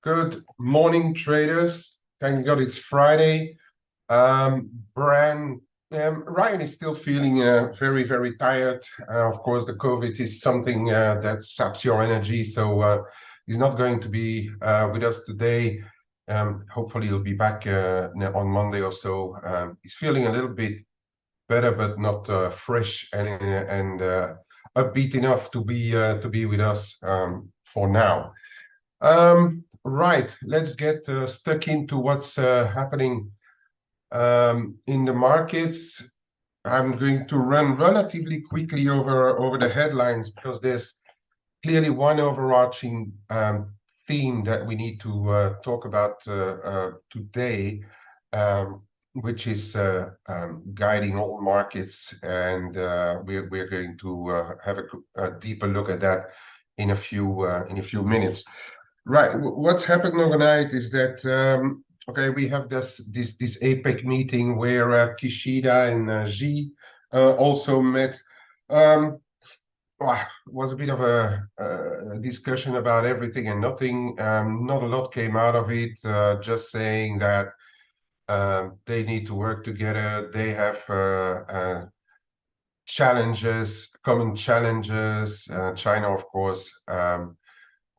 Good morning, traders. Thank God it's Friday. Ryan is still feeling very, very tired. Of course, the COVID is something that saps your energy, so he's not going to be with us today. Hopefully, he'll be back on Monday or so. He's feeling a little bit better, but not fresh and upbeat enough to be with us for now. Right, let's get stuck into what's happening in the markets. I'm going to run relatively quickly over the headlines because there's clearly one overarching theme that we need to talk about today, which is guiding all markets, and we're going to have a deeper look at that in a few minutes. Right. What's happened overnight is that okay, we have this APEC meeting where Kishida and Xi also met. Was a bit of a discussion about everything and nothing. Not a lot came out of it. Just saying that they need to work together. They have challenges, common challenges. China, of course,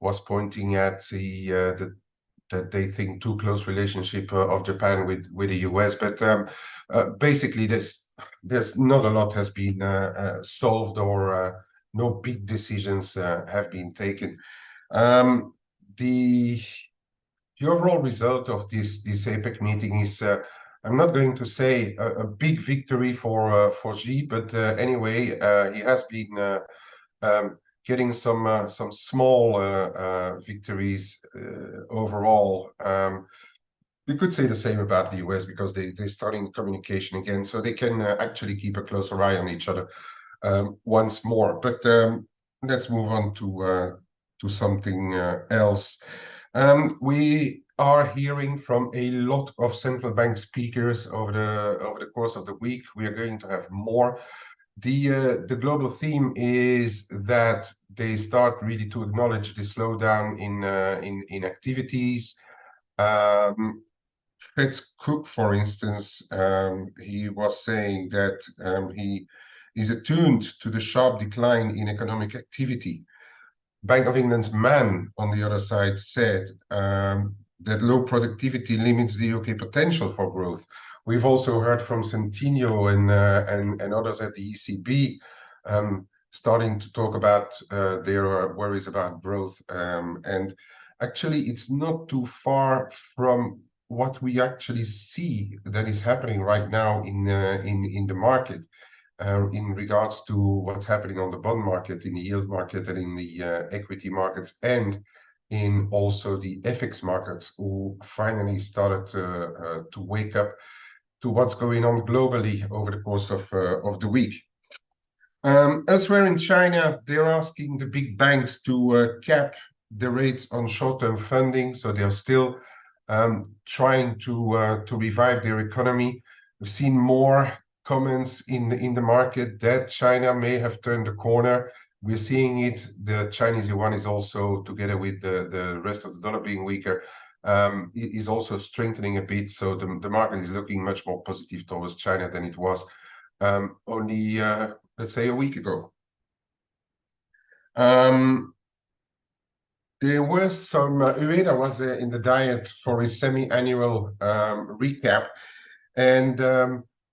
was pointing at that they think too close relationship of Japan with the US, but basically there's not a lot has been solved, or no big decisions have been taken. The overall result of this APEC meeting is, I'm not going to say a big victory for Xi, but anyway, he has been getting some small victories overall. We could say the same about the US because they're starting communication again, so they can actually keep a closer eye on each other once more. But let's move on to something else. We are hearing from a lot of central bank speakers over the course of the week. We are going to have more. The global theme is that they start really to acknowledge the slowdown in activities. Fed's Cook, for instance, he was saying that he is attuned to the sharp decline in economic activity. Bank of England's Mann, on the other side, said that low productivity limits the UK potential for growth. We've also heard from Centineo and others at the ECB starting to talk about their worries about growth. And actually, it's not too far from what we actually see that is happening right now in the market. In regards to what's happening on the bond market, in the yield market, and in the equity markets, and in also the FX markets, who finally started to wake up to what's going on globally over the course of the week. Elsewhere in China, they're asking the big banks to cap the rates on short-term funding, so they're still trying to revive their economy. We've seen more comments in the market that China may have turned the corner. We're seeing it. The Chinese yuan is also, together with the rest of the dollar being weaker, is also strengthening a bit. So the market is looking much more positive towards China than it was only, let's say, a week ago. There were some, Ueda was in the diet for his semi-annual recap. And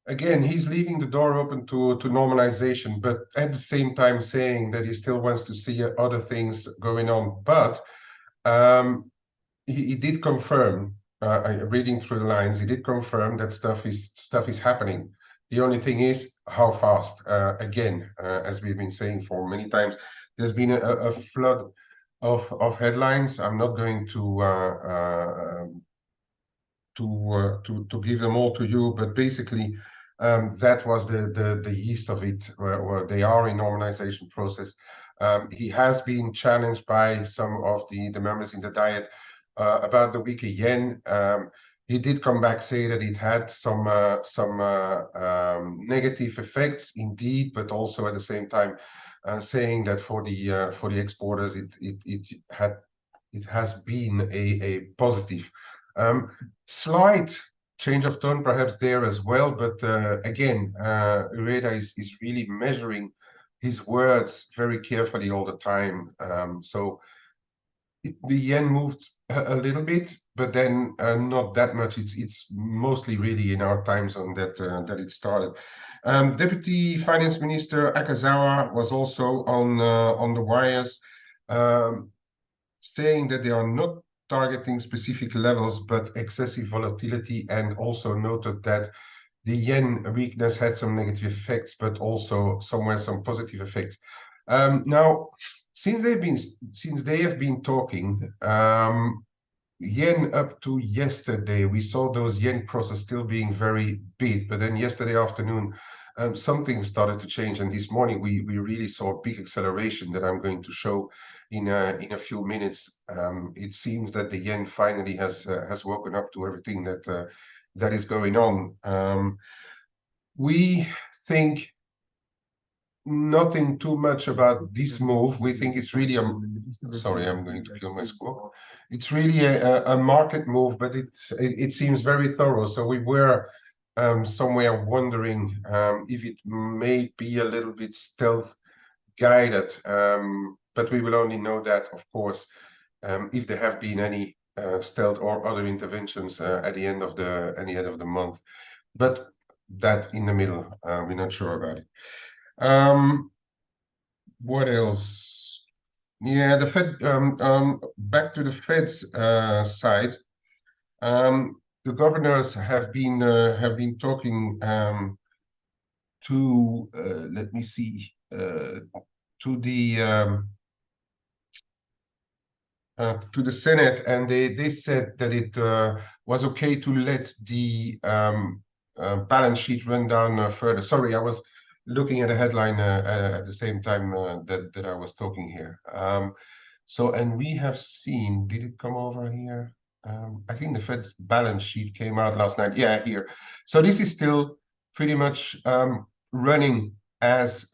again, he's leaving the door open to normalization, but at the same time saying that he still wants to see other things going on. But he did confirm, reading through the lines, he did confirm that stuff is happening. The only thing is how fast. Again, as we've been saying for many times, there's been a flood of headlines. I'm not going to give them all to you, but basically that was the yeast of it, where they are in normalization process. He has been challenged by some of the members in the diet about the weaker yen. He did come back, say that it had some negative effects indeed, but also at the same time saying that for the exporters it had it has been a positive. Slight change of tone perhaps there as well, but again, Ureda is really measuring his words very carefully all the time. So the yen moved a little bit, but then not that much. It's mostly really in our time zone that it started. Deputy Finance Minister Akazawa was also on the wires, saying that they are not targeting specific levels, but excessive volatility, and also noted that the yen weakness had some negative effects, but also somewhere some positive effects. Now, since they have been talking, yen up to yesterday, we saw those yen crosses still being very big, but then yesterday afternoon, something started to change, and this morning we really saw a big acceleration that I'm going to show in a few minutes. It seems that the yen finally has woken up to everything that is going on. We think nothing too much about this move. We think it's really sorry, I'm going to kill my squawk. It's really a market move, but it seems very thorough. So we were somewhere wondering if it may be a little bit stealth guided, but we will only know that, of course, if there have been any stealth or other interventions at the end of the month. But that in the middle, we're not sure about it. What else? Yeah, the Fed. Back to the Fed's side. The governors have been talking to let me see to the Senate, and they said that it was okay to let the balance sheet run down further. Sorry, I was looking at a headline at the same time that I was talking here. So, and we have seen, did it come over here? I think the Fed's balance sheet came out last night. Yeah, here. So this is still pretty much running as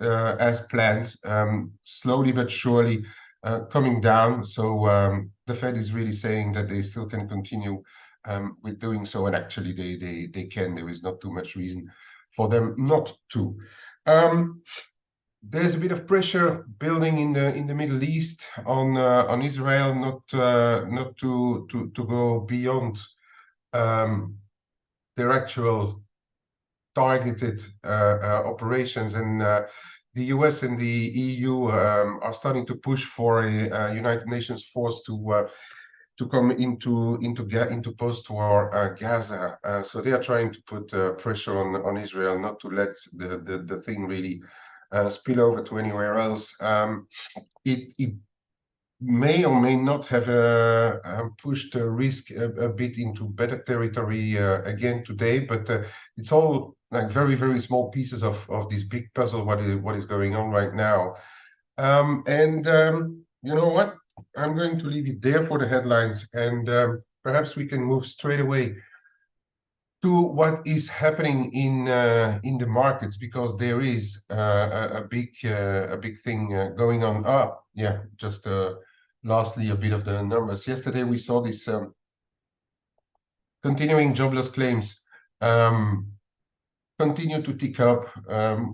planned, slowly but surely coming down. So the Fed is really saying that they still can continue with doing so, and actually they can. There is not too much reason for them not to. There's a bit of pressure building in the Middle East on Israel not to go beyond their actual targeted operations, and the US and the EU are starting to push for a United Nations force to come into post-war Gaza. So they are trying to put pressure on Israel not to let the thing really spill over to anywhere else. It may or may not have pushed risk a bit into better territory again today, but it's all like very, very small pieces of this big puzzle, what is going on right now. You know what? I'm going to leave it there for the headlines, and perhaps we can move straight away to what is happening in the markets, because there is a big thing going on. Yeah, just lastly, a bit of the numbers. Yesterday we saw this continuing jobless claims continue to tick up.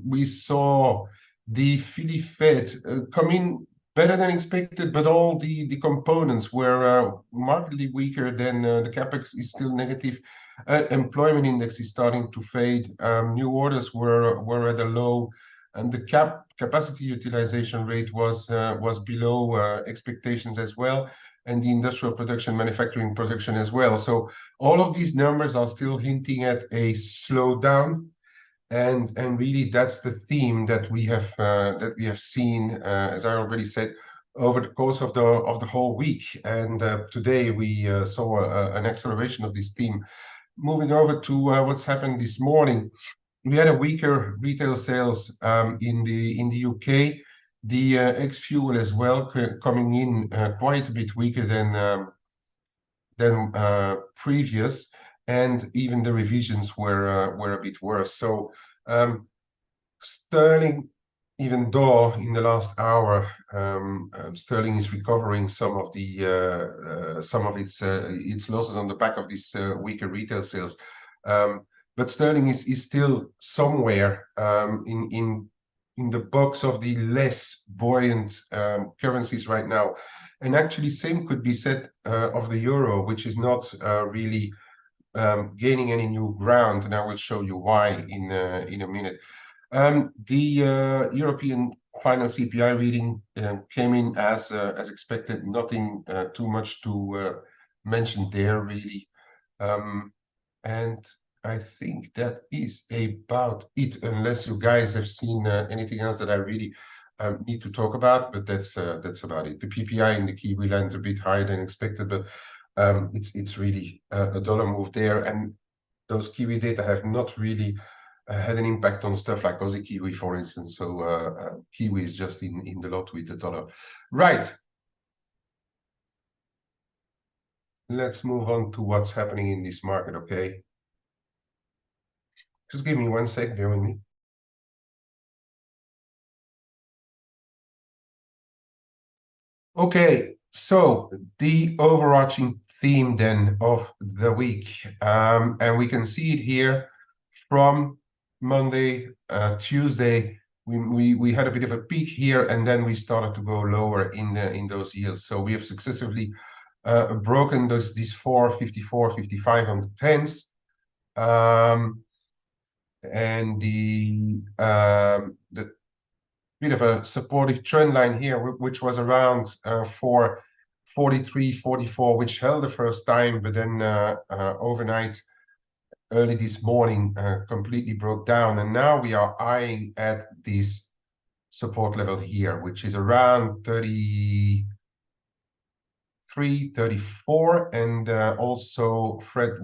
We saw the Philly Fed come in better than expected, but all the components were markedly weaker than the capex is still negative. Employment index is starting to fade. New orders were at a low, and the capacity utilization rate was below expectations as well, and the industrial production, manufacturing production as well. So all of these numbers are still hinting at a slowdown. And really, that's the theme that we have seen, as I already said, over the course of the whole week. And today we saw an acceleration of this theme. Moving over to what's happened this morning, we had a weaker retail sales in the UK. The ex-fuel as well coming in quite a bit weaker than previous, and even the revisions were a bit worse. So sterling even though in the last hour sterling is recovering some of its losses on the back of this weaker retail sales, but sterling is still somewhere in the box of the less buoyant currencies right now. And actually, same could be said of the euro, which is not really gaining any new ground, and I will show you why in a minute. The European final CPI reading came in as expected. Nothing too much to mention there, really. And I think that is about it, unless you guys have seen anything else that I really need to talk about. But that's about it. The PPI in the Kiwi landed a bit higher than expected, but it's really a dollar move there, and those Kiwi data have not really had an impact on stuff like Aussie Kiwi, for instance. So Kiwi is just in the lot with the dollar. Right. Let's move on to what's happening in this market, okay? Just give me 1 sec, bear with me. Okay, so the overarching theme then of the week, and we can see it here from Monday, Tuesday. We had a bit of a peak here, and then we started to go lower in those yields. So we have successively broken these 454, 55 on the 10s, and the bit of a supportive trend line here, which was around 443, 44, which held the first time, but then overnight, early this morning, completely broke down. And now we are eyeing at this support level here, which is around 33, 34. And also Fred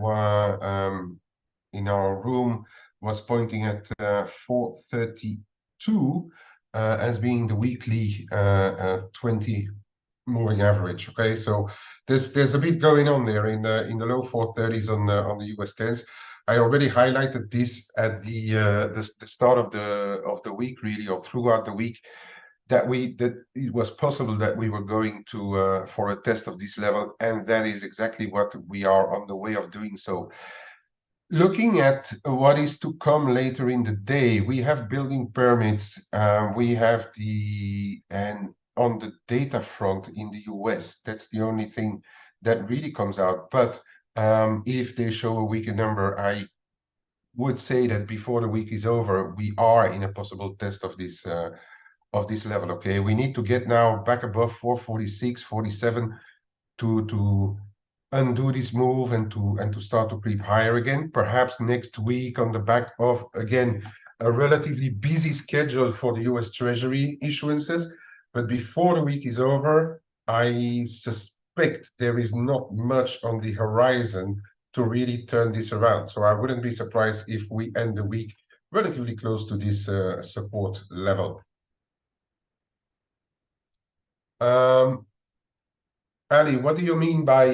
in our room was pointing at 432 as being the weekly 20 moving average. Okay, so there's a bit going on there in the low 430s on the US 10s. I already highlighted this at the start of the week, really, or throughout the week, that it was possible that we were going to for a test of this level, and that is exactly what we are on the way of doing. So looking at what is to come later in the day, we have building permits. We have and on the data front in the US, that's the only thing that really comes out. But if they show a weaker number, I would say that before the week is over, we are in a possible test of this level. Okay, we need to get now back above 446, 47 to undo this move and to start to creep higher again, perhaps next week on the back of, again, a relatively busy schedule for the US Treasury issuances. But before the week is over, I suspect there is not much on the horizon to really turn this around. So I wouldn't be surprised if we end the week relatively close to this support level. Ali, what do you mean by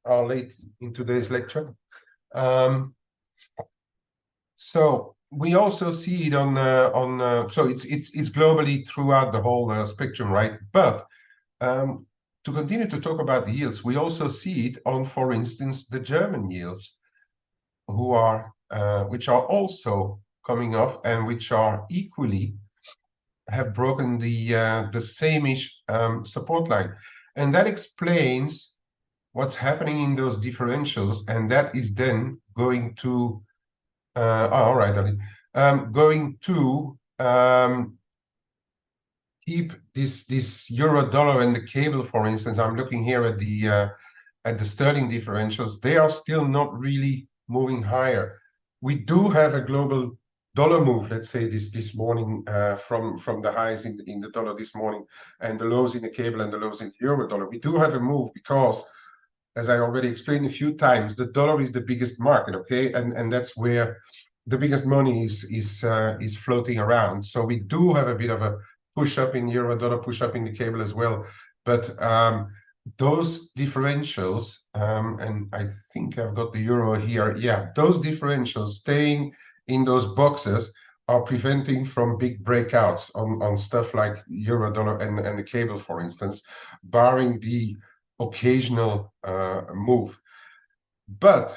late in today's lecture? So we also see it so it's globally throughout the whole spectrum, right? But to continue to talk about the yields, we also see it on, for instance, the German yields, which are also coming off and which are equally have broken the same-ish support line, and that explains what's happening in those differentials, and that is then going to all right, Ali, going to keep this euro dollar and the cable, for instance. I'm looking here at the sterling differentials. They are still not really moving higher. We do have a global dollar move, let's say this morning, from the highs in the dollar this morning and the lows in the cable and the lows in the euro dollar. We do have a move because, as I already explained a few times, the dollar is the biggest market, okay, and that's where the biggest money is floating around. So we do have a bit of a push up in euro dollar, push up in the cable as well. But those differentials, and I think I've got the euro here. Yeah, those differentials staying in those boxes are preventing from big breakouts on stuff like euro dollar and the cable, for instance, barring the occasional move. But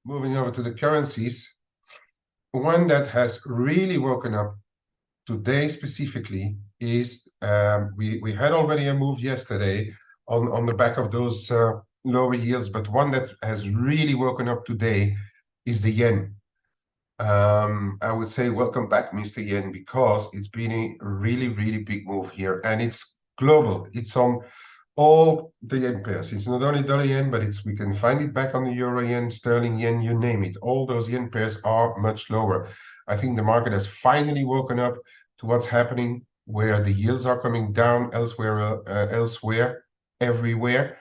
moving over to the currencies, one that has really woken up today specifically is we had already a move yesterday on the back of those lower yields, but one that has really woken up today is the yen. I would say welcome back, Mr. Yen, because it's been a really, really big move here, and it's global. It's on all the yen pairs. It's not only dollar yen, but we can find it back on the euro yen, sterling yen, you name it. All those yen pairs are much lower. I think the market has finally woken up to what's happening, where the yields are coming down elsewhere, everywhere.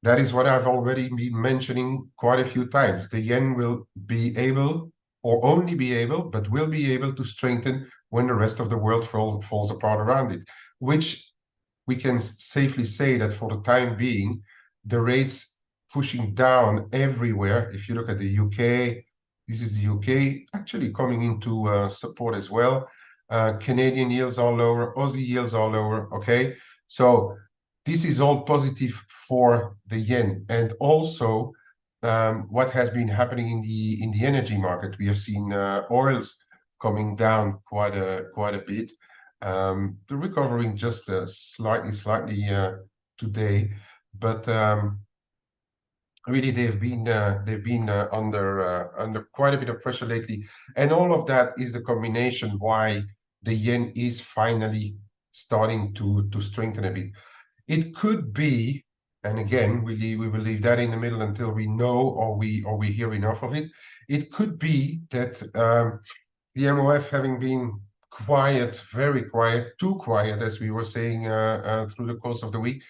That is what I've already been mentioning quite a few times. The yen will be able, or only be able, but will be able to strengthen when the rest of the world falls apart around it, which we can safely say that for the time being, the rates pushing down everywhere. If you look at the UK, this is the UK actually coming into support as well. Canadian yields are lower, Aussie yields are lower, okay? So this is all positive for the yen. And also what has been happening in the energy market. We have seen oils coming down quite a bit. The recovering just slightly today, but really they've been under quite a bit of pressure lately, and all of that is the combination why the yen is finally starting to strengthen a bit. It could be, and again we will leave that in the middle until we know or we hear enough of it. It could be that the MOF having been quiet, very quiet, too quiet, as we were saying through the course of the week,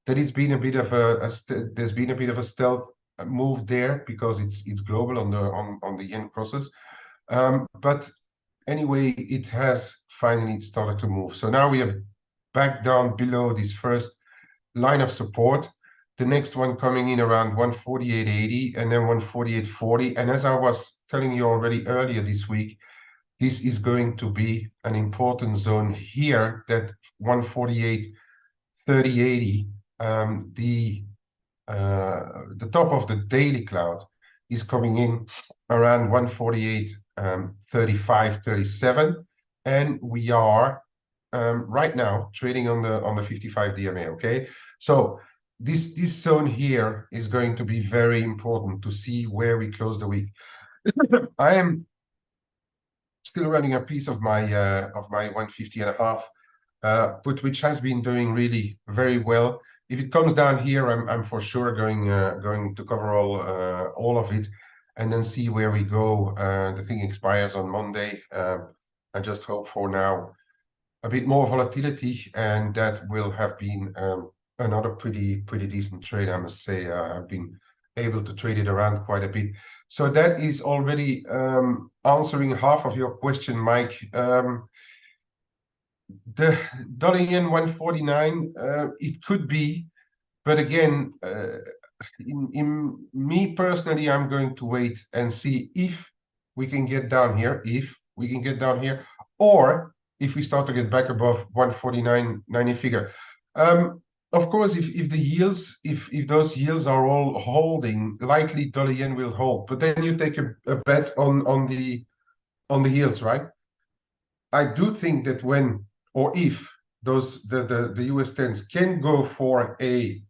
that it's been a bit of there's been a bit of a stealth move there because it's global on the yen process. But anyway, it has finally started to move. So now we are back down below this first line of support. The next one coming in around 148.80 and then 148.40. And as I was telling you already earlier this week, this is going to be an important zone here, that 148.30.80. The top of the daily cloud is coming in around 148.35.37, and we are right now trading on the 55 DMA. Okay, so this zone here is going to be very important to see where we close the week. I am still running a piece of my 150.5 put, which has been doing really very well. If it comes down here, I'm for sure going to cover all of it, and then see where we go. The thing expires on Monday. I just hope for now a bit more volatility, and that will have been another pretty decent trade, I must say. I've been able to trade it around quite a bit. So that is already answering half of your question, Mike. The dollar yen 149, it could be, but again, in me personally, I'm going to wait and see if we can get down here, or if we start to get back above 149.90 figure. Of course, if the yields, if those yields are all holding, likely dollar yen will hold. But then you take a bet on the yields, right? I do think that when or if the US 10s can go for a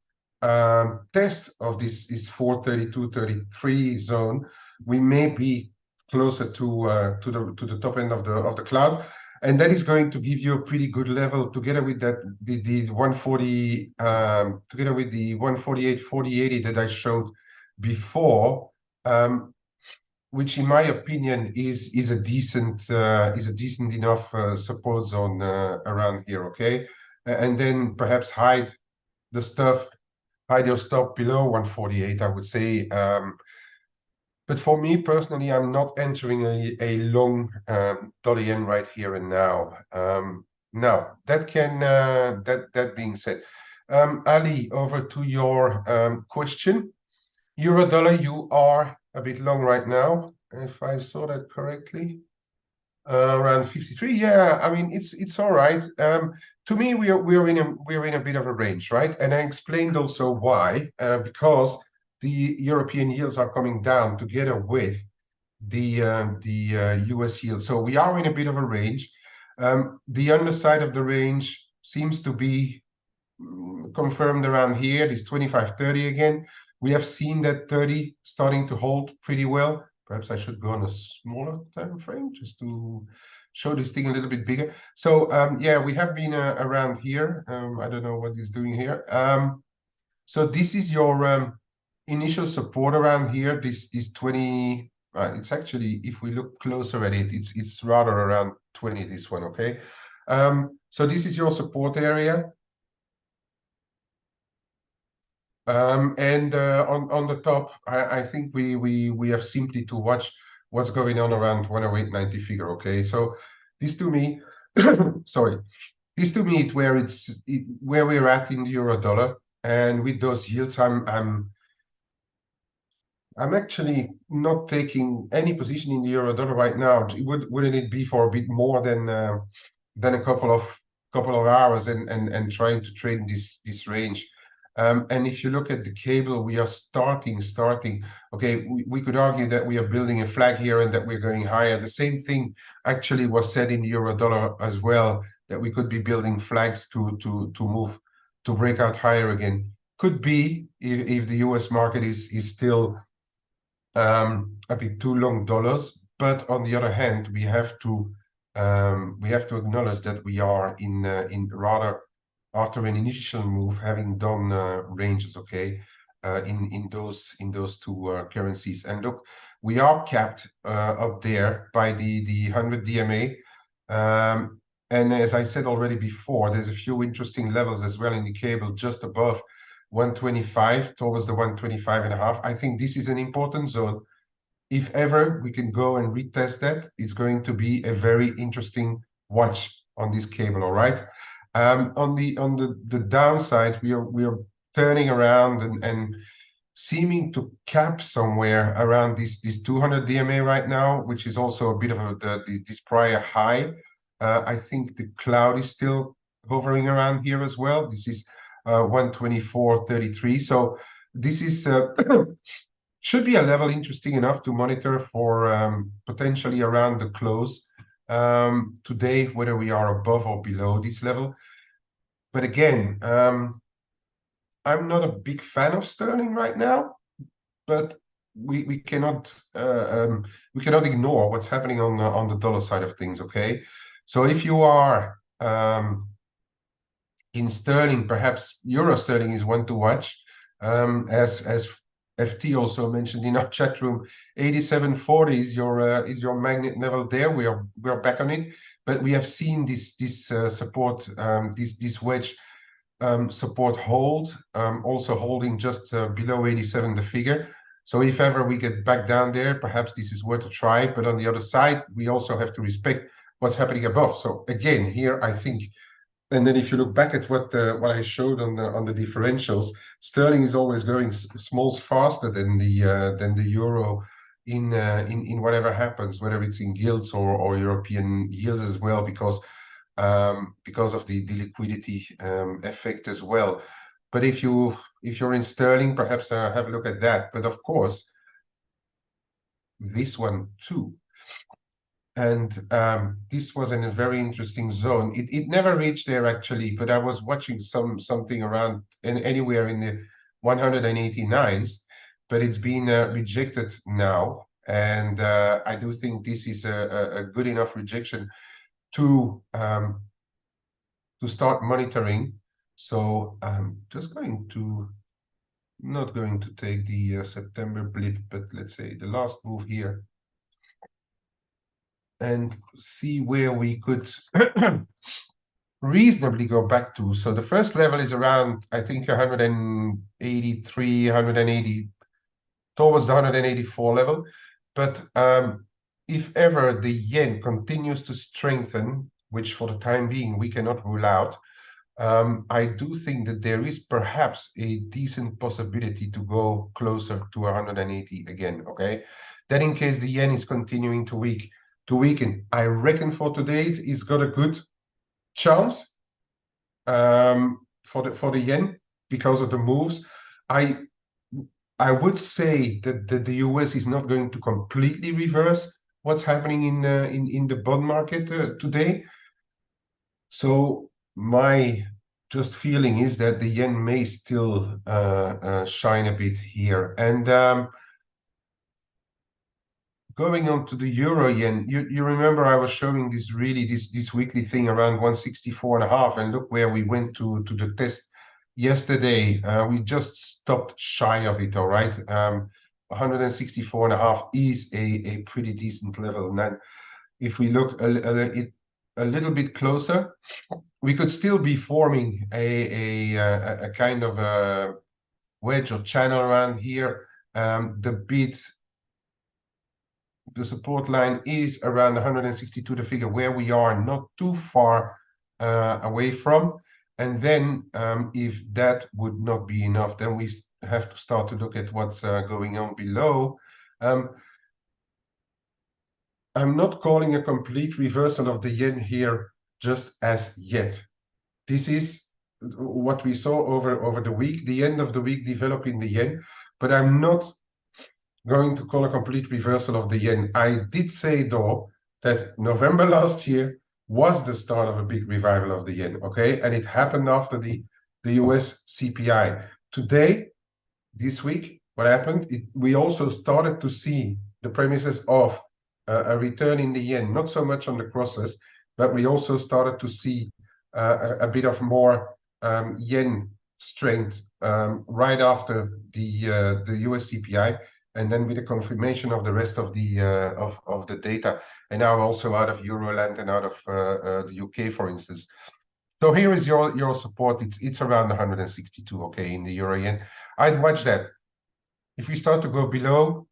test of this 432.33 zone, we may be closer to the top end of the cloud, and that is going to give you a pretty good level together with that the 140 together with the 148.40.80 that I showed before, which in my opinion is a decent enough support zone around here. Okay, and then perhaps hide your stop below 148, I would say. But for me personally, I'm not entering a long dollar yen right here and now. Now that being said, Ali, over to your question. Euro dollar, you are a bit long right now, if I saw that correctly. Around 53. Yeah, I mean it's all right. To me, we're in a bit of a range, right? And I explained also why, because the European yields are coming down together with the US yield. So we are in a bit of a range. The underside of the range seems to be confirmed around here, this 25-30 again. We have seen that 30 starting to hold pretty well. Perhaps I should go on a smaller time frame just to show this thing a little bit bigger. So yeah, we have been around here. I don't know what it's doing here. So this is your initial support around here. This 20. It's actually, if we look closer at it, it's rather around 20. This one, okay. So this is your support area. And on the top, I think we have simply to watch what's going on around 108.90 figure. Okay, so this to me, sorry, this to me it where we're at in the euro dollar, and with those yields, I'm actually not taking any position in the euro dollar right now. Wouldn't it be for a bit more than a couple of hours and trying to trade in this range? And if you look at the cable, we are starting. Okay, we could argue that we are building a flag here and that we're going higher. The same thing actually was said in the euro dollar as well, that we could be building flags to move to break out higher again. Could be if the US market is still a bit too long dollars. But on the other hand, we have to acknowledge that we are in rather after an initial move, having done ranges, okay, in those two currencies. And look, we are capped up there by the 100 DMA. And as I said already before, there's a few interesting levels as well in the cable just above 125 towards the 125.5. I think this is an important zone. If ever we can go and retest that, it's going to be a very interesting watch on this cable. All right. On the downside, we are turning around and seeming to cap somewhere around this 200 DMA right now, which is also a bit of this prior high. I think the cloud is still hovering around here as well. This is 124.33. So this is should be a level interesting enough to monitor for potentially around the close today, whether we are above or below this level. But again, I'm not a big fan of sterling right now, but we cannot ignore what's happening on the dollar side of things. Okay, so if you are in sterling, perhaps euro sterling is one to watch. As FT also mentioned in our chat room, 87.40 is your magnet level there. We are back on it, but we have seen this support, this wedge support hold, also holding just below 87 the figure. So if ever we get back down there, perhaps this is worth a try. But on the other side, we also have to respect what's happening above. So again, here I think. And then if you look back at what I showed on the differentials, sterling is always going smalls faster than the euro in whatever happens, whether it's in gilts or European yields as well, because of the liquidity effect as well. But if you're in sterling, perhaps have a look at that. But of course, this one too. And this was in a very interesting zone. It never reached there actually, but I was watching something around anywhere in the 189s, but it's been rejected now. And I do think this is a good enough rejection to start monitoring. So I'm just not going to take the September blip, but let's say the last move here, and see where we could reasonably go back to. So the first level is around, I think, 183, 180, towards the 184 level. But if ever the yen continues to strengthen, which for the time being we cannot rule out, I do think that there is perhaps a decent possibility to go closer to 180 again, okay? That in case the yen is continuing to weak, to weaken. I reckon for today it's got a good chance for the yen because of the moves. I would say that the US is not going to completely reverse what's happening in the bond market today. So my just feeling is that the yen may still shine a bit here. And going on to the euro yen, you remember I was showing this weekly thing around 164.5, and look where we went to the test yesterday. We just stopped shy of it, all right. 164.5 is a pretty decent level. And then if we look a little bit closer, we could still be forming a kind of a wedge or channel around here. The support line is around 162, the figure where we are not too far away from. And then if that would not be enough, then we have to start to look at what's going on below. I'm not calling a complete reversal of the yen here just as yet. This is what we saw over the week, the end of the week developing the yen, but I'm not going to call a complete reversal of the yen. I did say, though, that November last year was the start of a big revival of the yen, okay? And it happened after the US CPI. Today, this week, what happened? We also started to see the premises of a return in the yen, not so much on the crosses, but we also started to see a bit of more yen strength right after the US CPI, and then with the confirmation of the rest of the data, and now also out of Euroland and out of the UK, for instance. So here is your support. It's around 162, okay, in the euro yen. I'd watch that. If we start to go below,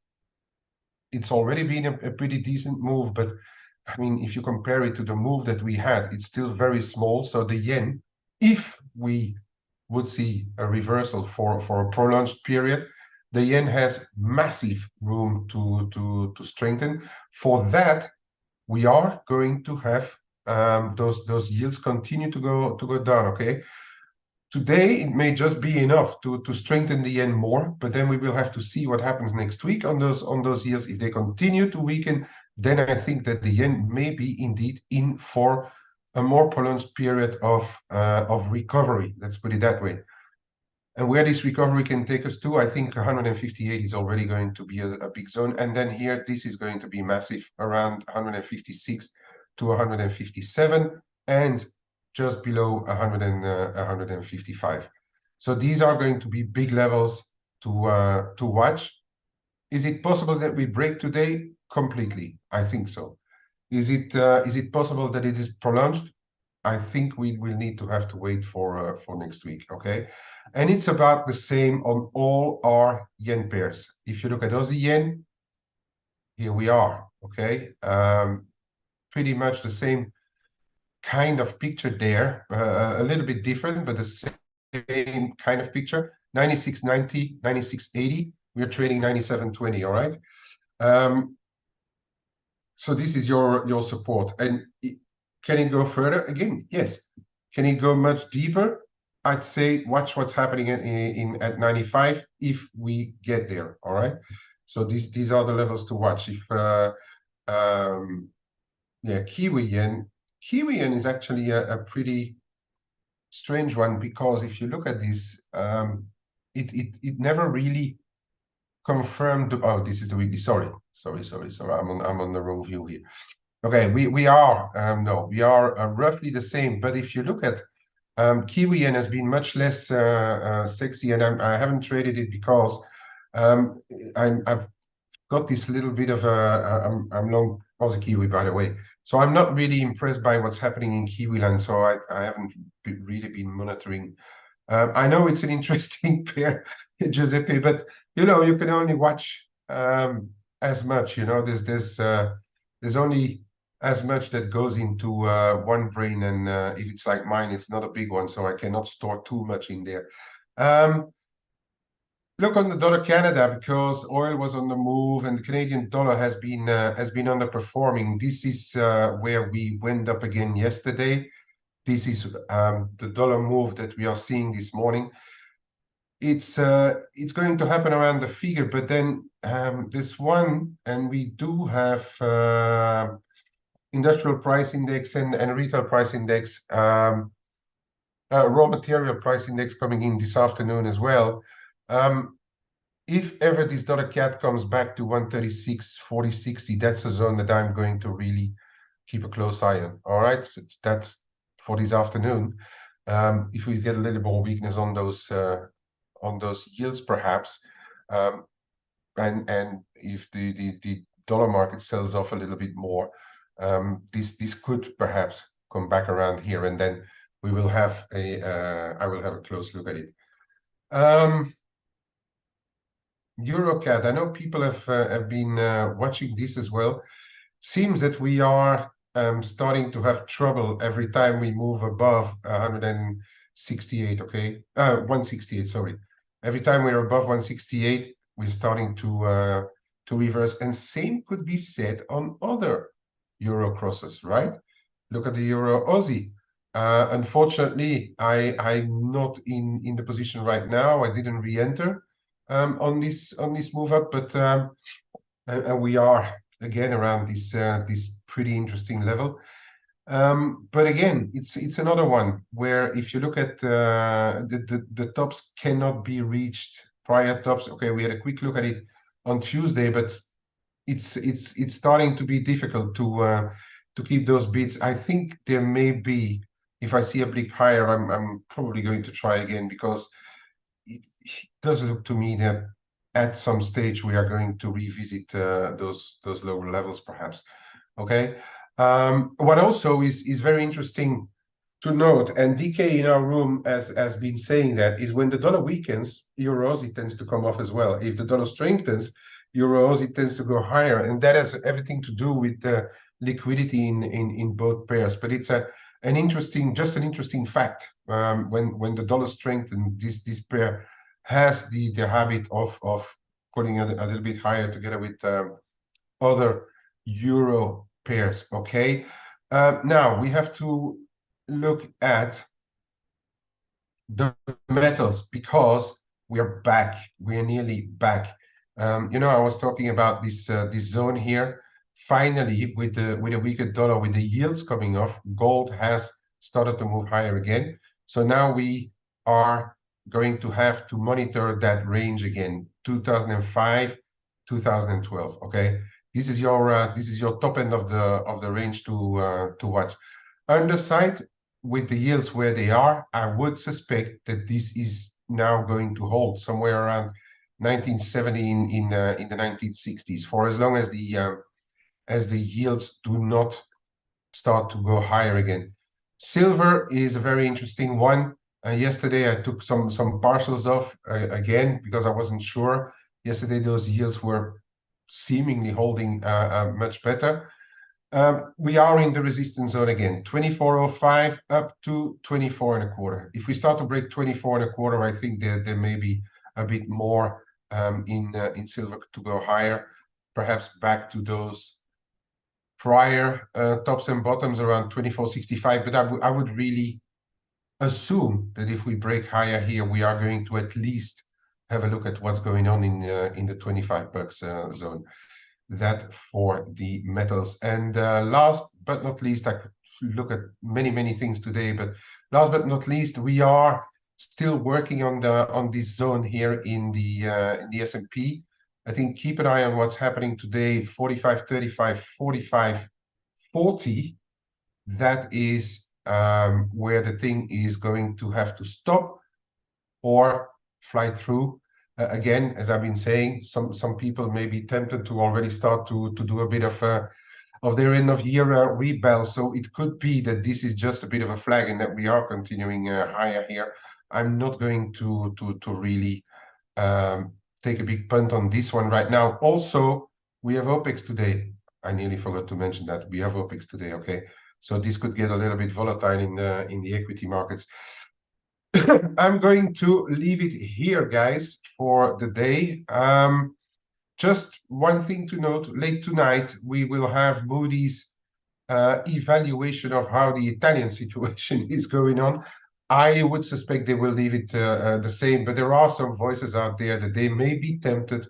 it's already been a pretty decent move, but I mean, if you compare it to the move that we had, it's still very small. So the yen, if we would see a reversal for a prolonged period, the yen has massive room to strengthen. For that, we are going to have those yields continue to go down. Okay, today it may just be enough to strengthen the yen more, but then we will have to see what happens next week on those yields. If they continue to weaken, then I think that the yen may be indeed in for a more prolonged period of recovery. Let's put it that way. And where this recovery can take us to, I think 158 is already going to be a big zone. And then here, this is going to be massive, around 156 to 157, and just below 155. So these are going to be big levels to watch. Is it possible that we break today? Completely. I think so. Is it possible that it is prolonged? I think we will need to have to wait for next week, okay? And it's about the same on all our yen pairs. If you look at Aussie yen, here we are, okay? Pretty much the same kind of picture there, a little bit different, but the same kind of picture. 96.90, 96.80. We're trading 97.20, all right? So this is your support. And can it go further? Again, yes. Can it go much deeper? I'd say watch what's happening at 95 if we get there, all right? So these are the levels to watch. If yeah, Kiwi yen is actually a pretty strange one, because if you look at this, it never really confirmed. Oh, this is the weekly. Sorry. I'm on the wrong view here. Okay, we are no, we are roughly the same. But if you look at Kiwi yen has been much less sexy, and I haven't traded it because I've got this little bit of I'm long Aussie Kiwi, by the way. So I'm not really impressed by what's happening in Kiwi land. So I haven't really been monitoring. I know it's an interesting pair, Giuseppe, but you know, you can only watch as much. You know, there's only as much that goes into one brain, and if it's like mine, it's not a big one, so I cannot store too much in there. look on the dollar Canada, because oil was on the move and the Canadian dollar has been underperforming. This is where we went up again yesterday. This is the dollar move that we are seeing this morning. It's going to happen around the figure, but then this one, and we do have industrial price index and retail price index, raw material price index coming in this afternoon as well. If ever this dollar CAD comes back to 136, 40, 60, that's a zone that I'm going to really keep a close eye on. All right, so that's for this afternoon. If we get a little more weakness on those yields, perhaps, and if the dollar market sells off a little bit more, this could perhaps come back around here, and then we will have I will have a close look at it. EuroCAD, I know people have been watching this as well. Seems that we are starting to have trouble every time we move above 168, okay? 168, sorry. Every time we're above 168, we're starting to reverse. And same could be said on other Euro crosses, right? Look at the Euro Aussie. Unfortunately, I'm not in the position right now. I didn't re-enter on this move up, but and we are again around this pretty interesting level. But again, it's another one where if you look at the tops cannot be reached, prior tops. Okay, we had a quick look at it on Tuesday, but it's starting to be difficult to keep those bids. I think there may be, if I see a blip higher, I'm probably going to try again, because it does look to me that at some stage we are going to revisit those lower levels, perhaps. Okay. What also is very interesting to note, and DK in our room has been saying that, is when the dollar weakens, Euro Aussie tends to come off as well. If the dollar strengthens, Euro Aussie tends to go higher, and that has everything to do with liquidity in both pairs. But it's an interesting fact. When the dollar strengthens, this pair has the habit of putting a little bit higher together with other euro pairs. Okay, now we have to look at the metals, because we are back. We are nearly back. You know, I was talking about this zone here. Finally, with a weaker dollar, with the yields coming off, gold has started to move higher again. So now we are going to have to monitor that range again, 2005, 2012. Okay, this is your top end of the range to watch. Underside, with the yields where they are, I would suspect that this is now going to hold somewhere around 1970 in the 1960s, for as long as the yields do not start to go higher again. Silver is a very interesting one. Yesterday I took some parcels off again, because I wasn't sure. Yesterday those yields were seemingly holding much better. We are in the resistance zone again, 24.05 up to 24.25. If we start to break 24.25, I think there may be a bit more in silver to go higher, perhaps back to those prior tops and bottoms around 24.65. But I would really assume that if we break higher here, we are going to at least have a look at what's going on in the 25 bucks zone. That for the metals. And last but not least, I could look at many things today, but last but not least, we are still working on this zone here in the S&P. I think keep an eye on what's happening today. 45.35, 45.40. That is where the thing is going to have to stop or fly through. Again, as I've been saying, some people may be tempted to already start to do a bit of their end of year rebel. So it could be that this is just a bit of a flag and that we are continuing higher here. I'm not going to really take a big punt on this one right now. Also, we have OPEX today. I nearly forgot to mention that we have OPEX today. Okay, so this could get a little bit volatile in the equity markets. I'm going to leave it here, guys, for the day. Just one thing to note, late tonight, we will have Moody's evaluation of how the Italian situation is going on. I would suspect they will leave it the same, but there are some voices out there that they may be tempted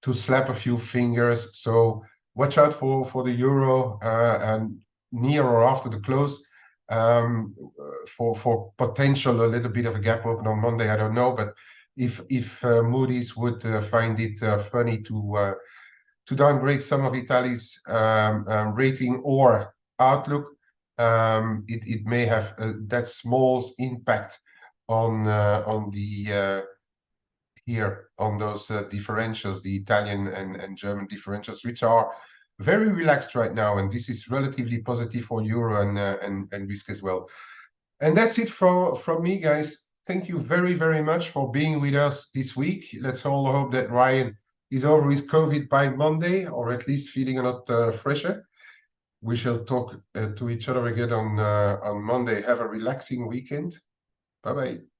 to slap a few fingers. So watch out for the euro and near or after the close for potential a little bit of a gap open on Monday. I don't know, but if Moody's would find it funny to downgrade some of Italy's rating or outlook, it may have that small impact on the here on those differentials, the Italian and German differentials, which are very relaxed right now, and this is relatively positive for euro and risk as well. And that's it from me, guys. Thank you very much for being with us this week. Let's all hope that Ryan is over his COVID by Monday, or at least feeling a lot fresher. We shall talk to each other again on Monday. Have a relaxing weekend. Bye bye.